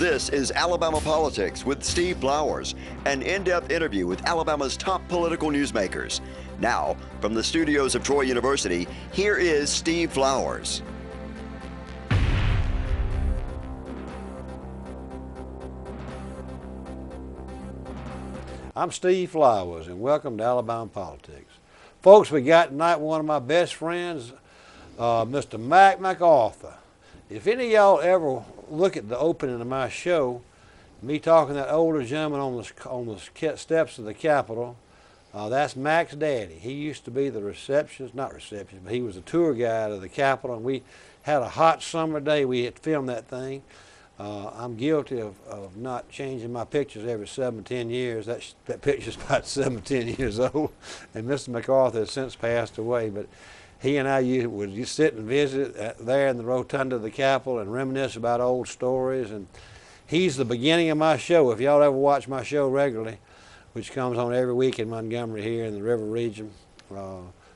This is Alabama Politics with Steve Flowers, an in-depth interview with Alabama's top political newsmakers. Now, from the studios of Troy University, here is Steve Flowers. I'm Steve Flowers, and welcome to Alabama Politics. Folks, we got tonight one of my best friends, Mr. Mac MacArthur. If any of y'all ever look at the opening of my show, me talking to that older gentleman on the steps of the Capitol, that's Mac's daddy. He used to be the not receptionist, but he was a tour guide of the Capitol, and we had a hot summer day. We had filmed that thing. I'm guilty of not changing my pictures every 7 or 10 years. That picture's about 7 or 10 years old, and Mr. MacArthur has since passed away. But he and I would just sit and visit there in the rotunda of the Capitol and reminisce about old stories. And he's the beginning of my show. If y'all ever watch my show regularly, which comes on every week in Montgomery here in the River region,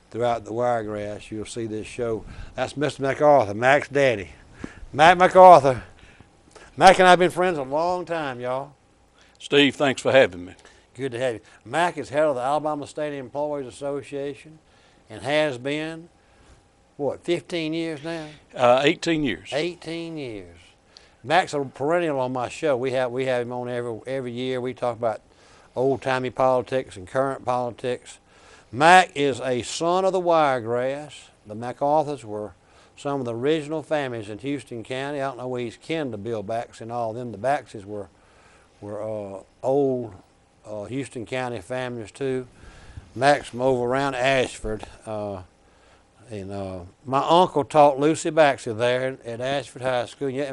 throughout the Wiregrass, you'll see this show. That's Mr. MacArthur, Mac's daddy. Mac MacArthur. Mac and I have been friends a long time, y'all. Steve, thanks for having me. Good to have you. Mac is head of the Alabama State Employees Association and has been, 15 years now? 18 years. 18 years. Mac's a perennial on my show. We have him on every year. We talk about old-timey politics and current politics. Mac is a son of the Wiregrass. The MacArthurs were some of the original families in Houston County. I don't know where he's kin to Bill Baxter and all of them. The Baxters were old Houston County families too. Mac's from over around Ashford. And my uncle taught Lucy Baxter there at Ashford High School. Yeah,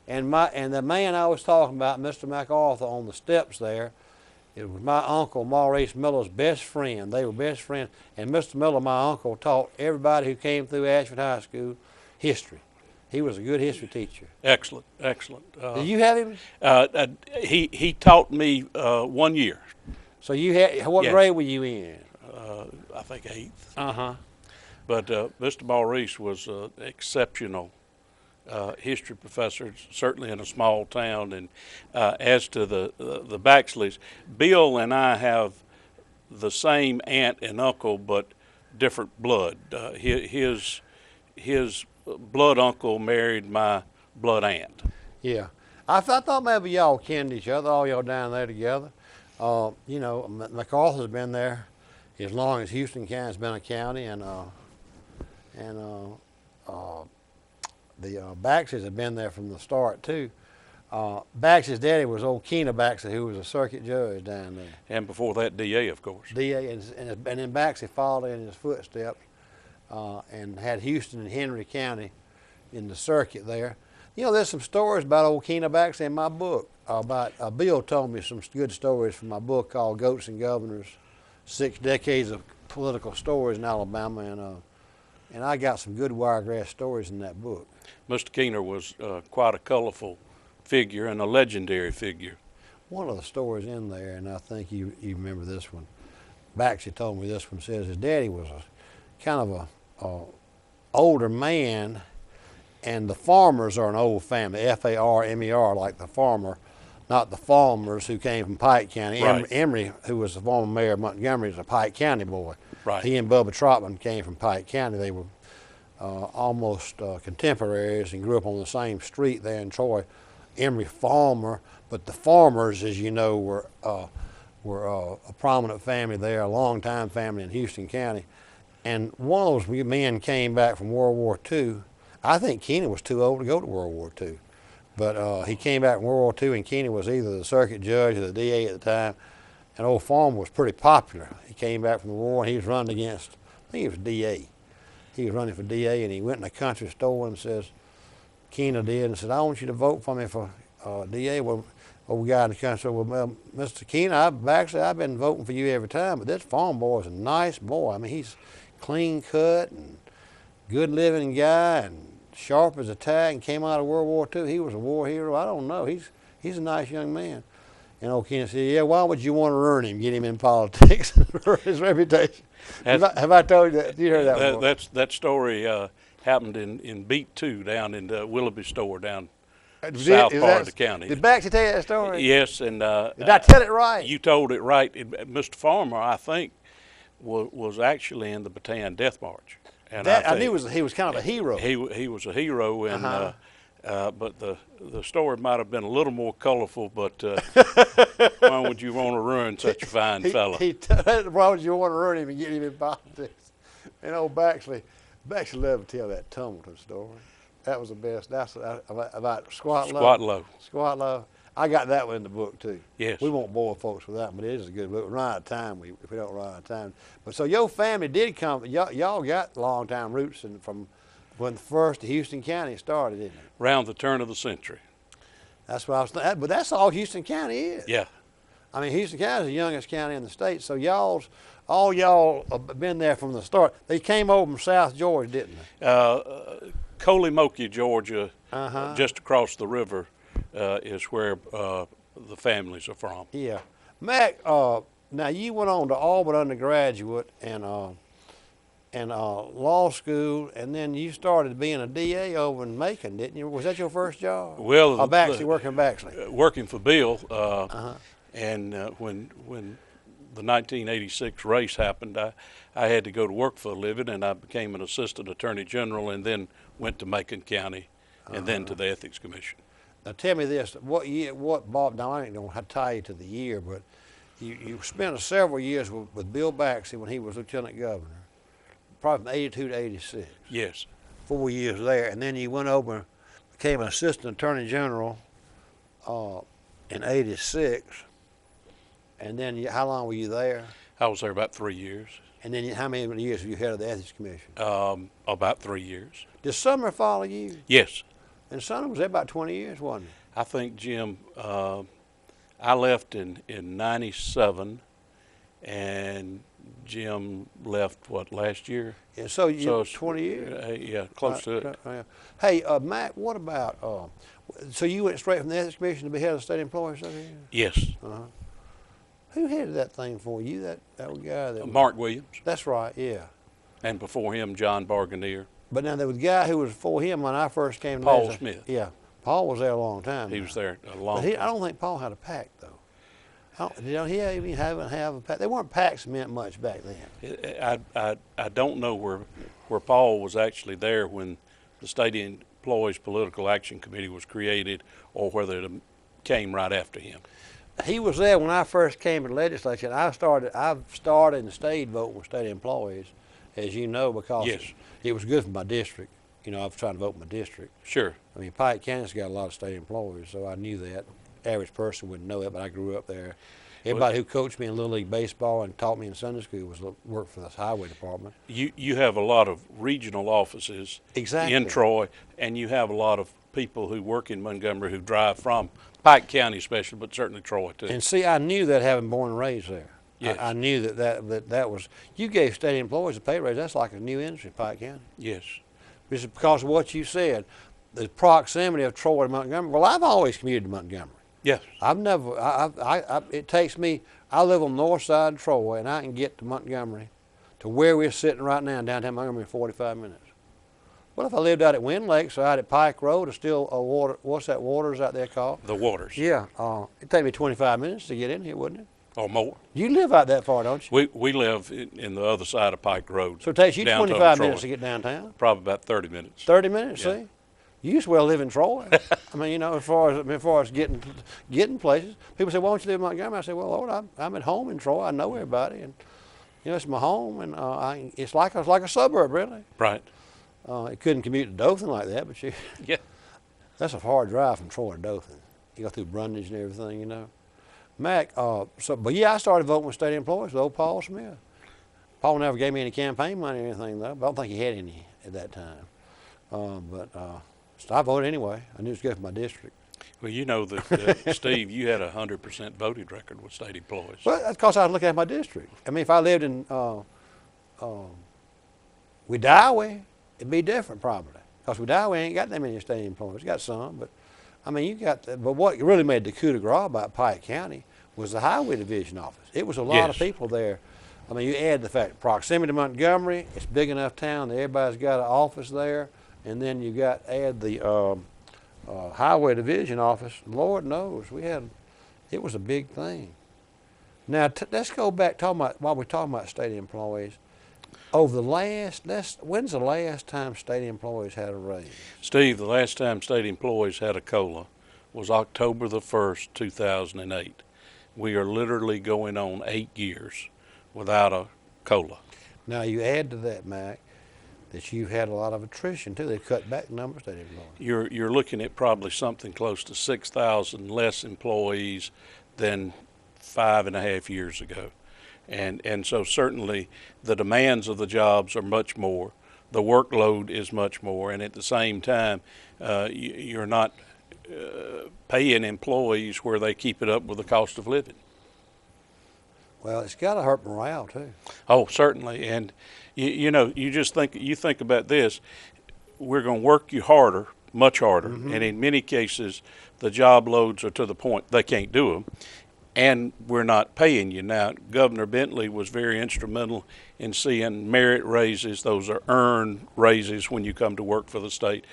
and the man I was talking about, Mr. MacArthur, on the steps there, it was my uncle Maurice Miller's best friend. They were best friends. And Mr. Miller, my uncle, taught everybody who came through Ashford High School history. He was a good history teacher. Excellent, excellent. Did you have him? He taught me 1 year. So you had, what grade were you in? I think 8th. Uh-huh. But Mr. Maurice was an exceptional history professor, certainly in a small town. And as to the Baxleys, Bill and I have the same aunt and uncle, but different blood. His blood uncle married my blood aunt. Yeah. I thought maybe y'all kenned each other, all y'all down there together. You know, MacArthur's been there as long as Houston County's been a county, and the Baxters have been there from the start too. Baxter's daddy was old Keena Baxter, who was a circuit judge down there. And before that, DA, of course. DA, and then Baxter followed in his footsteps and had Houston and Henry County in the circuit there. You know, there's some stories about old Keena Baxter in my book. Bill told me some good stories from my book called Goats and Governors, 6 Decades of Political Stories in Alabama, and I got some good Wiregrass stories in that book. Mr. Keener was quite a colorful figure and a legendary figure. One of the stories in there, and I think you remember this one, Baxter told me this one, says his daddy was a kind of a older man, and the Farmers are an old family, F-A-R-M-E-R, like the farmer, not the Farmers who came from Pike County. Right. Emory, who was the former mayor of Montgomery, is a Pike County boy. Right. He and Bubba Trotman came from Pike County. They were almost contemporaries and grew up on the same street there in Troy. Emory Farmer, but the Farmers, as you know, were a prominent family there, a long-time family in Houston County. And one of those men came back from World War II. I think Keena was too old to go to World War II. But he came back from World War II, and Keena was either the circuit judge or the DA at the time. And old Farmer was pretty popular. He came back from the war, and he was running against, I think he was DA. He was running for DA, and he went in a country store and says, Keena did, and said, I want you to vote for me for DA. Well, old guy in the country said, well, Mr. Keena, I've been voting for you every time, but this farm boy is a nice boy. I mean, he's clean cut and good living guy and sharp as a tack, and came out of World War II. He was a war hero. I don't know. He's a nice young man. And old Keena said, yeah, why would you want to ruin him, get him in politics for his reputation? Have I told you that? You heard that before? That story happened in Beat 2 down in the Willoughby store down south part of the county. Did Baxter tell you that story? Yes, and did I tell it right? You told it right. Mr. Farmer, I think, was actually in the Bataan Death March. And I knew he was kind of a hero. He was a hero, and but the story might have been a little more colorful. But why would you want to ruin such a fine fella? Why would you want to ruin him and get him in politics? And old Baxley loved to tell that Tumbleton story. That was the best. That's about squat low. Squat low. I got that one in the book too. Yes. We won't bore folks with that one, but it is a good book. We run out of time if we don't run out of time. But so your family did come. Y'all got long time roots from when the first Houston County started, didn't it? Around the turn of the century. That's what I was thinking. But that's all Houston County is. Yeah. I mean, Houston County is the youngest county in the state. So all y'all have been there from the start. They came over from South Georgia, didn't they? Colemokia, Georgia, just across the river, is where the families are from. Yeah. Mac, now you went on to Auburn undergraduate and law school, and then you started being a DA over in Macon, didn't you? Was that your first job? Well, working in Baxley. Working for Bill, and when the 1986 race happened, I had to go to work for a living, and I became an assistant attorney general, and then went to Macon County, and then to the Ethics Commission. Now tell me this: Bob? Now I ain't gonna tie you to the year, but you spent several years with Bill Baxley when he was lieutenant governor, probably from '82 to '86. Yes. 4 years there, and then you went over, and became an assistant attorney general in '86. And then how long were you there? I was there about 3 years. And then how many years were you head of the Ethics Commission? About 3 years. Did Sumner follow you? Yes. And Sumner was there about 20 years, wasn't he? I think, Jim, I left in '97, and Jim left, last year? Yeah, so you 20 years? Yeah, close to it. Hey, Matt, what about, so you went straight from the Ethics Commission to be head of the State Employees Association? Yes. Who headed that thing for you? That guy that Mark Williams. That's right, yeah. And before him, John Barganier. But now there was a guy who was before him when I first came to Paul Smith. Yeah, Paul was there a long time. He was there a long time. time. I don't think Paul had a PAC though. Did he even have a PAC? They weren't PACs meant much back then. I don't know where Paul was actually there when the State Employees Political Action Committee was created, or whether it came right after him. He was there when I first came to the legislature. And I've started and stayed voting with state employees, as you know, because it was good for my district. You know, I was trying to vote in my district. Sure. I mean, Pike County's got a lot of state employees, so I knew that. Average person wouldn't know it, but I grew up there. Everybody who coached me in Little League Baseball and taught me in Sunday school worked for the highway department. You have a lot of regional offices in Troy, and you have a lot of people who work in Montgomery who drive from Pike County especially, but certainly Troy too. And see, I knew that having born and raised there. Yes. I knew that was, you gave state employees a pay raise. That's like a new industry in Pike County. Yes. It's because of what you said, the proximity of Troy to Montgomery. Well, I've always commuted to Montgomery. Yes. I've never, it takes me, I live on the north side of Troy, and I can get to Montgomery, to where we're sitting right now in downtown Montgomery in 45 minutes. What if I lived out at Wind Lakes or out at Pike Road, or still what's that, Waters out there called? The Waters. Yeah. It'd take me 25 minutes to get in here, wouldn't it? Or more. You live out that far, don't you? We live in the other side of Pike Road. So it takes you 25 minutes to get downtown? Probably about 30 minutes. 30 minutes, yeah. See? You used to well live in Troy. I mean, you know, as far as getting places. People say, why don't you live in Montgomery? I say, well, Lord, I'm at home in Troy. I know everybody, and you know, it's my home, and it's like a suburb, really. Right. It couldn't commute to Dothan like that, but that's a hard drive from Troy to Dothan. You go through Brundage and everything, you know. Mac, but yeah, I started voting with state employees with old Paul Smith. Paul never gave me any campaign money or anything, though, but I don't think he had any at that time. So I voted anyway. I knew it was good for my district. Well, you know that, Steve, you had a 100% voting record with state employees. Well, that's because I was looking at my district. I mean, if I lived in Wedowee, it'd be different probably. Because Wedowee ain't got that many state employees. It's got some, but I mean, but what really made the coup de grace about Pike County was the Highway Division office. It was a lot of people there. I mean, you add the fact, proximity to Montgomery, it's a big enough town that everybody's got an office there, and then you add the highway division office, Lord knows, it was a big thing. Now, let's go back, while we're talking about state employees. When's the last time state employees had a raise? Steve, the last time state employees had a COLA was October the 1st, 2008. We are literally going on 8 years without a COLA. Now, you add to that, Mac, that you've had a lot of attrition too. They've cut back numbers of state employees. You're looking at probably something close to 6,000 less employees than 5.5 years ago. And so certainly the demands of the jobs are much more. The workload is much more. And at the same time, you're not paying employees where they keep it up with the cost of living. Well, it's got to hurt morale too. Oh, certainly. And you think about this. We're going to work you harder, much harder. Mm-hmm. And in many cases, the job loads are to the point they can't do them. And we're not paying you. Now, Governor Bentley was very instrumental in seeing merit raises, those are earned raises when you come to work for the state,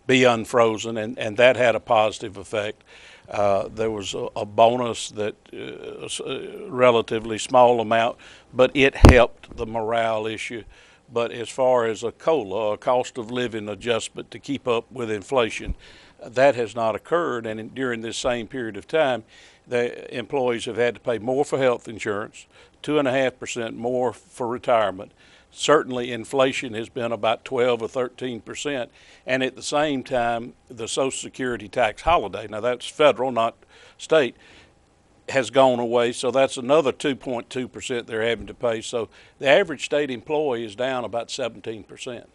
be unfrozen, and that had a positive effect. There was a bonus that a relatively small amount, but it helped the morale issue. But as far as a COLA, a cost of living adjustment to keep up with inflation, that has not occurred. And during this same period of time, the employees have had to pay more for health insurance, 2.5% more for retirement. Certainly inflation has been about 12 or 13%. And at the same time, the Social Security tax holiday, now that's federal, not state, has gone away. So that's another 2.2% they're having to pay. So the average state employee is down about 17%.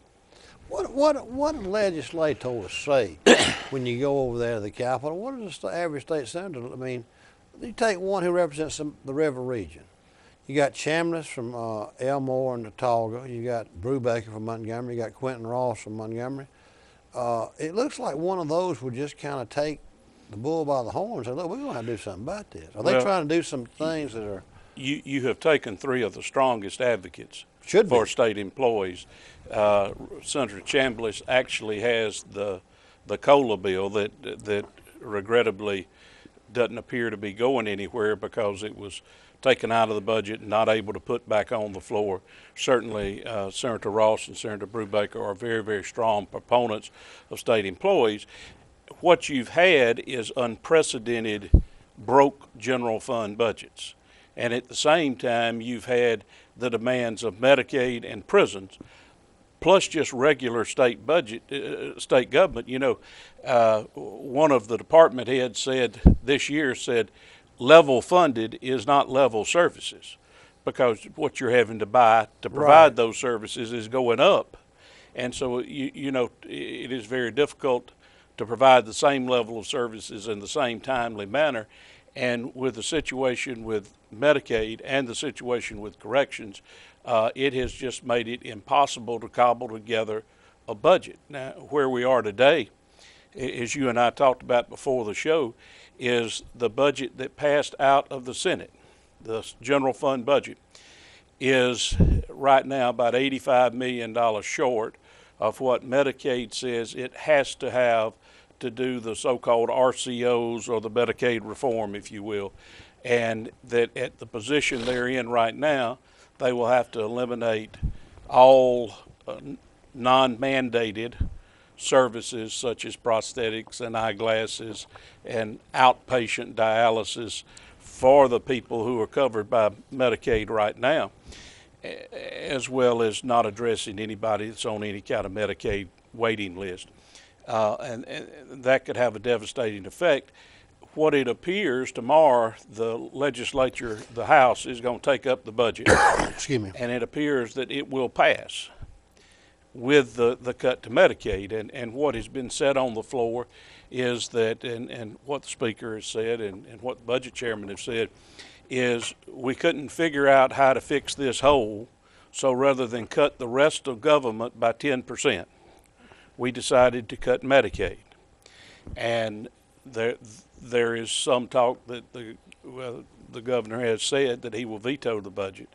What do legislators say when you go over there to the Capitol? What does the average state senator, I mean, you take one who represents the river region. You got Chambliss from Elmore and Talga. You got Brubaker from Montgomery. You got Quentin Ross from Montgomery. It looks like one of those would just kind of take the bull by the horns and say, look, we're going to have to do something about this. Are they trying to do some things that are... You have taken three of the strongest advocates for state employees. Senator Chambliss actually has the COLA bill that regrettably doesn't appear to be going anywhere because it was taken out of the budget and not able to put back on the floor. Certainly, Senator Ross and Senator Brubaker are very, very strong proponents of state employees. What you've had is unprecedented broke general fund budgets. And at the same time, you've had the demands of Medicaid and prisons, plus just regular state budget, state government. One of the department heads said this year, level funded is not level services, because what you're having to buy to provide those services is going up. And so, it is very difficult to provide the same level of services in the same timely manner. And with the situation with Medicaid and the situation with corrections, it has just made it impossible to cobble together a budget. Now, where we are today, as you and I talked about before the show, is the budget that passed out of the Senate. The general fund budget is right now about $85 million short of what Medicaid says it has to have to do the so-called RCOs, or the Medicaid reform, if you will. And that at the position they're in right now, they will have to eliminate all non-mandated services such as prosthetics and eyeglasses and outpatient dialysis for the people who are covered by Medicaid right now, as well as not addressing anybody that's on any kind of Medicaid waiting list. And that could have a devastating effect. What it appears tomorrow, the legislature, the House, is going to take up the budget. Excuse me. And it appears that it will pass with the cut to Medicaid. And what has been said on the floor is that, and what the Speaker has said and what the budget chairman has said, is we couldn't figure out how to fix this hole, so rather than cut the rest of government by 10%, we decided to cut Medicaid. And there is some talk that the governor has said that he will veto the budget.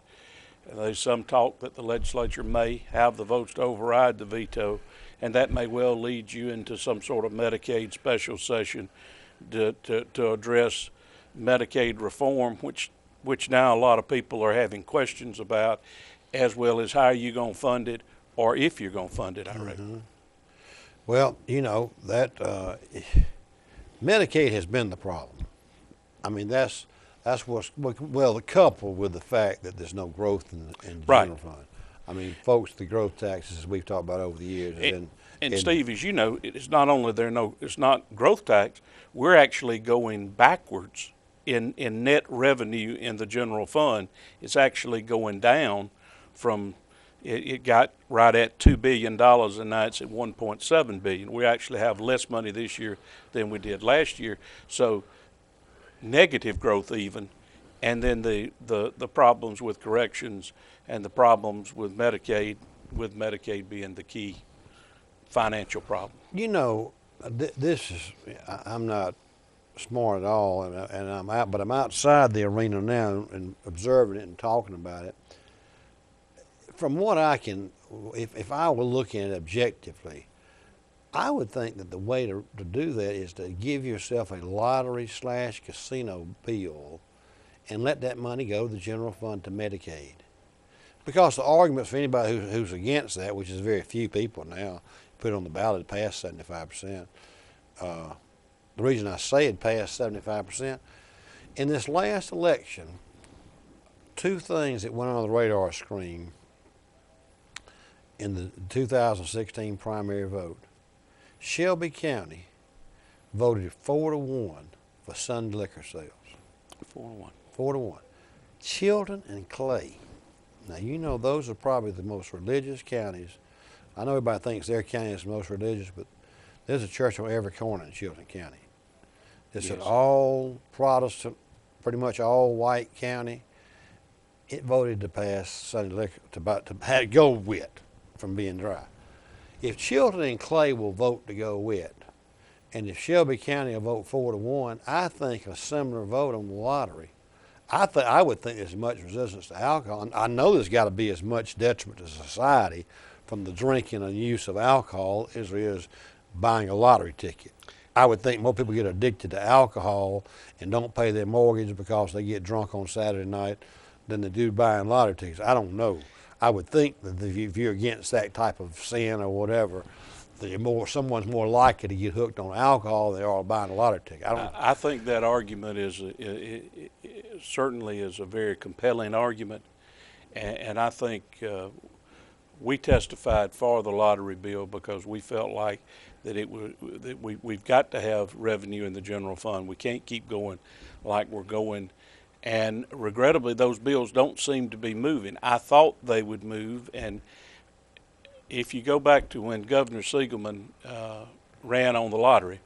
There's some talk that the legislature may have the votes to override the veto, and that may well lead you into some sort of Medicaid special session to address Medicaid reform, which now a lot of people are having questions about, as well as how are you going to fund it, or if you're going to fund it, I reckon. Well, you know, that Medicaid has been the problem. I mean, that's what's, well, coupled with the fact that there's no growth in the general fund. I mean, folks, the growth taxes, as we've talked about over the years, have been. And Steve, as you know, it's not only it's not growth tax. We're actually going backwards in net revenue in the general fund. It's actually going down from. It got right at $2 billion, and now it's at $1.7 billion. We actually have less money this year than we did last year. So negative growth even, and then the problems with corrections and the problems with Medicaid being the key financial problem. You know, this is, I'm not smart at all, and I'm outside the arena now and observing it and talking about it. From what I can, if I were looking at it objectively, I would think that the way to do that is to give yourself a lottery/casino bill and let that money go to the general fund to Medicaid. Because the arguments for anybody who's against that, which is very few people now, put it on the ballot to pass 75%. The reason I say it passed 75%, in this last election, two things that went on the radar screen in the 2016 primary vote. Shelby County voted 4-1 for Sunday liquor sales. 4-1. 4-1. Chilton and Clay. Now, you know, those are probably the most religious counties. I know everybody thinks their county is the most religious, but there's a church on every corner in Chilton County. It's an all Protestant, pretty much all white county. It voted to pass Sunday liquor, to go with, from being dry. If Chilton and Clay will vote to go with, and if Shelby County will vote 4-1, I think a similar vote on the lottery. I would think there's as much resistance to alcohol. I know there's got to be as much detriment to society from the drinking and use of alcohol as there is buying a lottery ticket. I would think more people get addicted to alcohol and don't pay their mortgage because they get drunk on Saturday night than they do buying lottery tickets. I don't know. I would think that if you're against that type of sin or whatever, that someone's more likely to get hooked on alcohol than they are buying a lottery ticket. I think that argument certainly is a very compelling argument, and I think we testified for the lottery bill because we felt like that we've got to have revenue in the general fund. We can't keep going like we're going. And regrettably, those bills don't seem to be moving. I thought they would move, and if you go back to when Governor Siegelman ran on the lottery,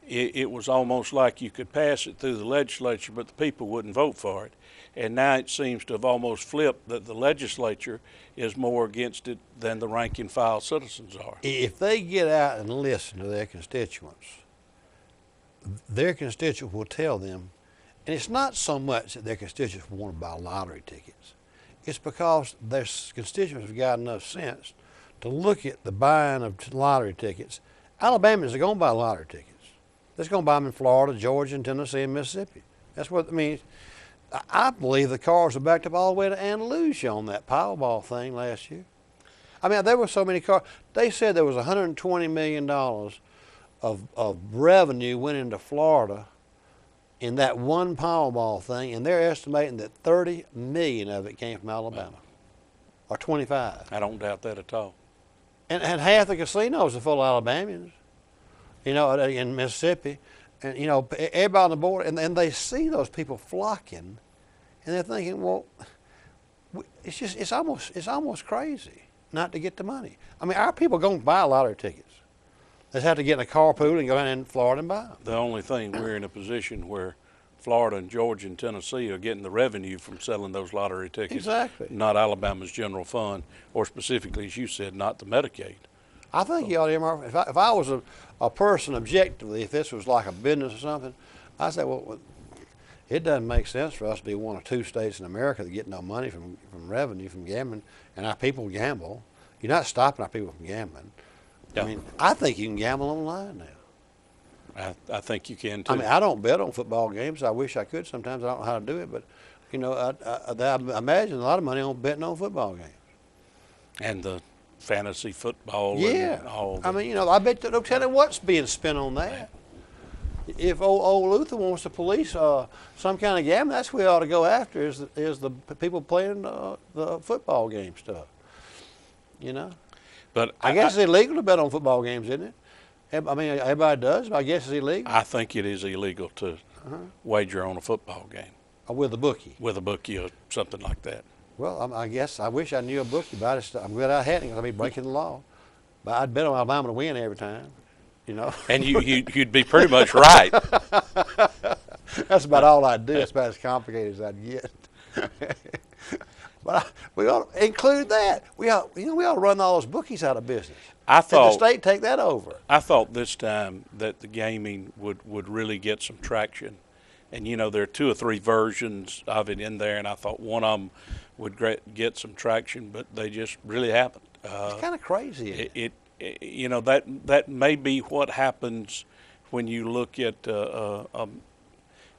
it was almost like you could pass it through the legislature, but the people wouldn't vote for it. And now it seems to have almost flipped, that the legislature is more against it than the rank and file citizens are. If they get out and listen to their constituents will tell them. And it's not so much that their constituents want to buy lottery tickets. It's because their constituents have got enough sense to look at the buying of lottery tickets. Alabamans are going to buy lottery tickets. They're going to buy them in Florida, Georgia, and Tennessee, and Mississippi. That's what I mean. I believe the cars are backed up all the way to Andalusia on that Powerball thing last year. I mean, there were so many cars. They said there was $120 million of revenue went into Florida in that one Powerball thing, and they're estimating that 30 million of it came from Alabama, or 25. I don't doubt that at all. And half the casinos are full of Alabamians, you know, in Mississippi, and you know, everybody on the border, and they see those people flocking, and they're thinking, well, it's almost crazy not to get the money. I mean, our people are going to buy lottery tickets. They just have to get in a carpool and go in Florida and buy them. The only thing, we're in a position where Florida and Georgia and Tennessee are getting the revenue from selling those lottery tickets. Exactly. Not Alabama's general fund, or specifically, as you said, not the Medicaid. I think you ought to earmark. If I was a person objectively, if this was like a business or something, I'd say, well, It doesn't make sense for us to be one of 2 states in America that get no money from revenue from gambling, and our people gamble. You're not stopping our people from gambling. Yeah. I mean, I think you can gamble online now. I think you can too. I mean, I don't bet on football games. I wish I could sometimes. I don't know how to do it, but, you know, I imagine a lot of money on betting on football games. And the fantasy football Yeah. and all. I mean, you know, I bet they'll tell you what's being spent on that. If old Luther wants to police some kind of gambling, that's what we ought to go after is the people playing the football game stuff. You know? But I guess it's illegal to bet on football games, isn't it? I mean, everybody does, but I guess it's illegal. I think it is illegal to wager on a football game. With a bookie. With a bookie or something like that. Well, I guess I wish I knew a bookie, but I'm glad I hadn't because I'd be breaking the law. But I'd bet on Alabama to win every time, you know. And you'd be pretty much right. That's about all I'd do. That's about as complicated as I'd get. But we ought to include that. We ought to run all those bookies out of business. I thought the state take that over. I thought this time that the gaming would really get some traction. And, you know, there are 2 or 3 versions of it in there, and I thought one of them would get some traction, but they just really haven't. It's kind of crazy. It you know, that may be what happens when you look at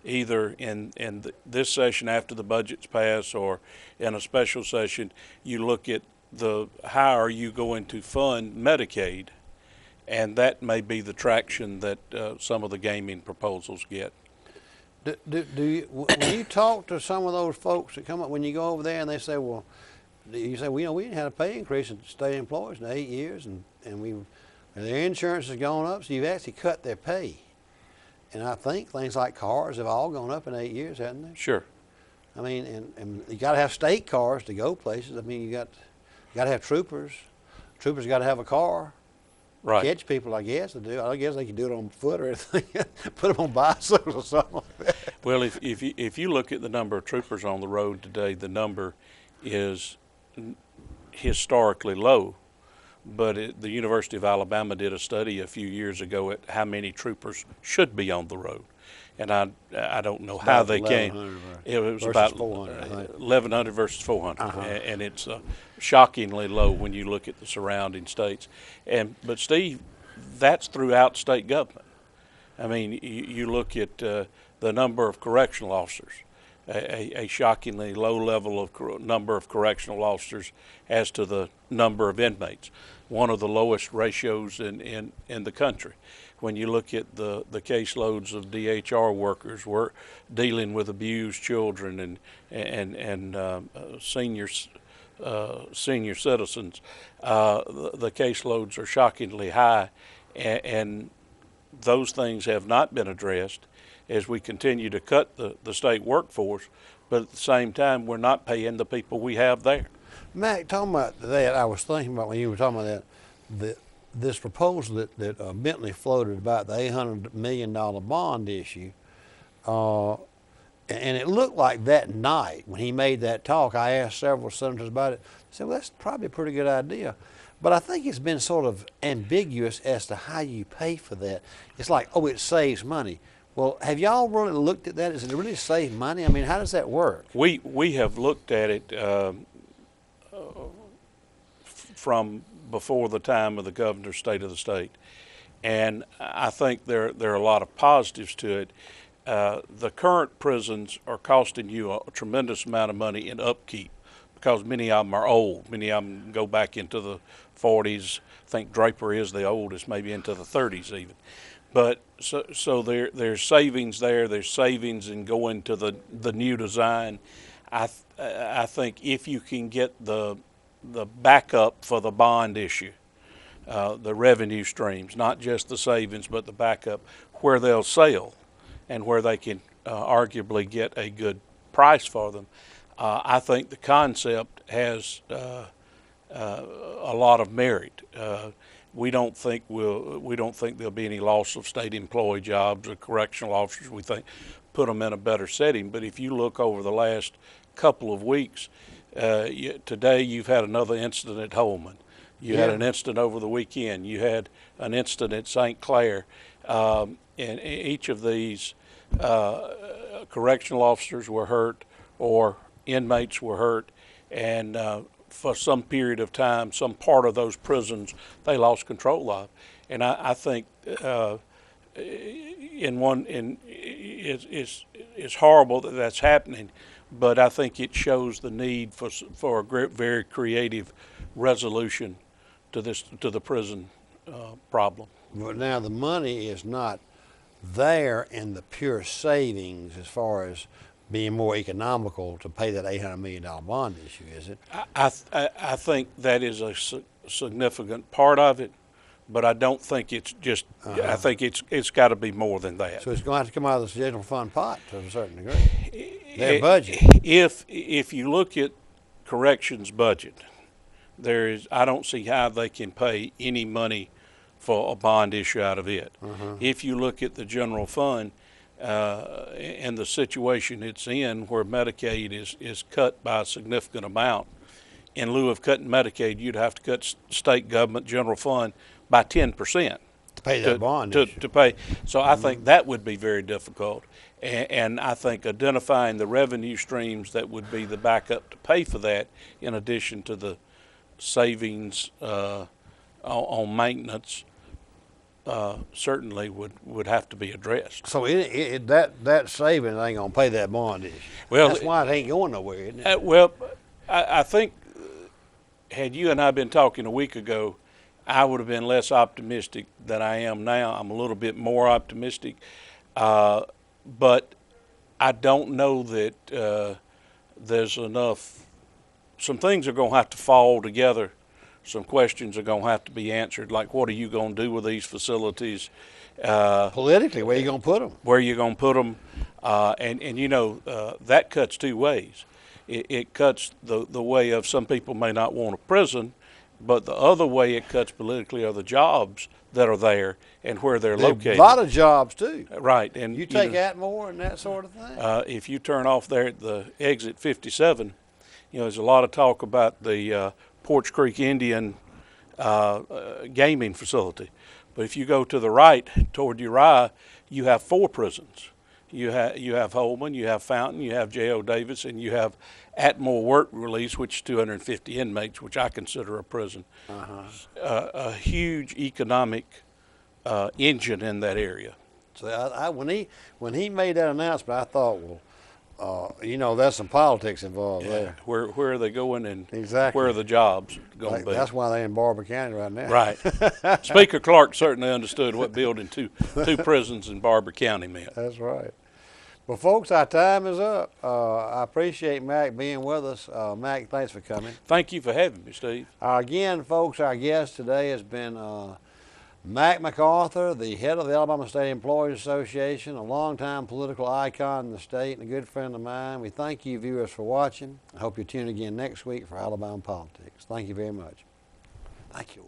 either in this session after the budget's passed or in a special session, you look at how are you going to fund Medicaid, and that may be the traction that some of the gaming proposals get. Do you, when you talk to some of those folks that come up, when you go over there and they say, well, you say, well, you know, we didn't have a pay increase in state employees in 8 years, and their insurance has gone up, so you've actually cut their pay. And I think things like cars have all gone up in 8 years, haven't they? Sure. I mean, and you got to have state cars to go places. I mean, you got to have troopers. Troopers got to have a car. Right. Catch people, I guess, to do. I guess they can do it on foot or anything. Put them on bicycles or something like that. Well, if you look at the number of troopers on the road today, the number is historically low. But the University of Alabama did a study a few years ago at how many troopers should be on the road. And I don't know how they came. It was about 1,100 versus 400, and it's shockingly low when you look at the surrounding states. But Steve, that's throughout state government. I mean, you look at the number of correctional officers, a shockingly low level of number of correctional officers as to the number of inmates, one of the lowest ratios in the country. When you look at the caseloads of DHR workers, we're dealing with abused children and senior citizens. The caseloads are shockingly high, and those things have not been addressed as we continue to cut the state workforce, but at the same time, we're not paying the people we have there. Mac, talking about that, I was thinking about when you were talking about that, this proposal that Bentley floated about the $800 million bond issue, and it looked like that night when he made that talk, I asked several senators about it. I said, well, that's probably a pretty good idea. But I think it's been sort of ambiguous as to how you pay for that. It's like, oh, it saves money. Well, have y'all really looked at that? Does it really save money? I mean, how does that work? We have looked at it from before the time of the governor's state of the state, and I think there are a lot of positives to it. The current prisons are costing you a tremendous amount of money in upkeep because many of them are old. Many of them go back into the 40s. I think Draper is the oldest, maybe into the 30s even. But so there's savings there. There's savings in going to the new design. I think if you can get the backup for the bond issue, the revenue streams, not just the savings, but the backup, where they'll sell and where they can arguably get a good price for them. I think the concept has a lot of merit. We don't think there'll be any loss of state employee jobs or correctional officers. We think put them in a better setting. But if you look over the last couple of weeks, today you've had another incident at Holman. You had an incident over the weekend. You had an incident at St. Clair. And each of these correctional officers were hurt or inmates were hurt, and for some period of time, some part of those prisons they lost control of. And I think it's horrible that that's happening, but I think it shows the need for a very creative resolution to the prison problem. But now the money is not there in the pure savings as far as being more economical to pay that $800 million bond issue, is it? I think that is a significant part of it, but I don't think it's just. I think it's got to be more than that. So it's going to have to come out of the general fund pot to a certain degree. Their budget. If you look at corrections budget, I don't see how they can pay any money for a bond issue out of it. If you look at the general fund and the situation it's in, where Medicaid is cut by a significant amount, in lieu of cutting Medicaid, you'd have to cut state government general fund by 10% to pay that bond to pay. So I think that would be very difficult, and I think identifying the revenue streams that would be the backup to pay for that, in addition to the savings on maintenance, certainly would have to be addressed. So that savings ain't gonna pay that bond issue. Well, that's why it ain't going nowhere, isn't it? Well, I think had you and I been talking a week ago, I would have been less optimistic than I am now. I'm a little bit more optimistic, but I don't know that there's enough. Some things are going to have to fall together. Some questions are going to have to be answered, like what are you going to do with these facilities? Politically, where are you going to put them? Where are you going to put them? And you know, that cuts two ways. It cuts the way of some people may not want a prison, but the other way it cuts politically are the jobs that are there and where they're located. A lot of jobs too. Right. And you take Atmore and that sort of thing. If you turn off there at the exit 57, you know, there's a lot of talk about the Porch Creek Indian gaming facility. But if you go to the right toward Uriah, you have 4 prisons. You have Holman, you have Fountain, you have J.O. Davis, and you have Atmore Work Release, which is 250 inmates, which I consider a prison. A huge economic engine in that area. So when he made that announcement, I thought, well, you know, there's some politics involved there. Where are they going, and exactly where are the jobs going to be? That's why they're in Barber County right now. Right. Speaker Clark certainly understood what building two prisons in Barber County meant. That's right. Well, folks, our time is up. I appreciate Mac being with us. Mac, thanks for coming. Thank you for having me, Steve. Again, folks, our guest today has been Mac MacArthur, the head of the Alabama State Employees Association, a longtime political icon in the state and a good friend of mine. We thank you, viewers, for watching. I hope you tune again next week for Alabama Politics. Thank you very much. Thank you.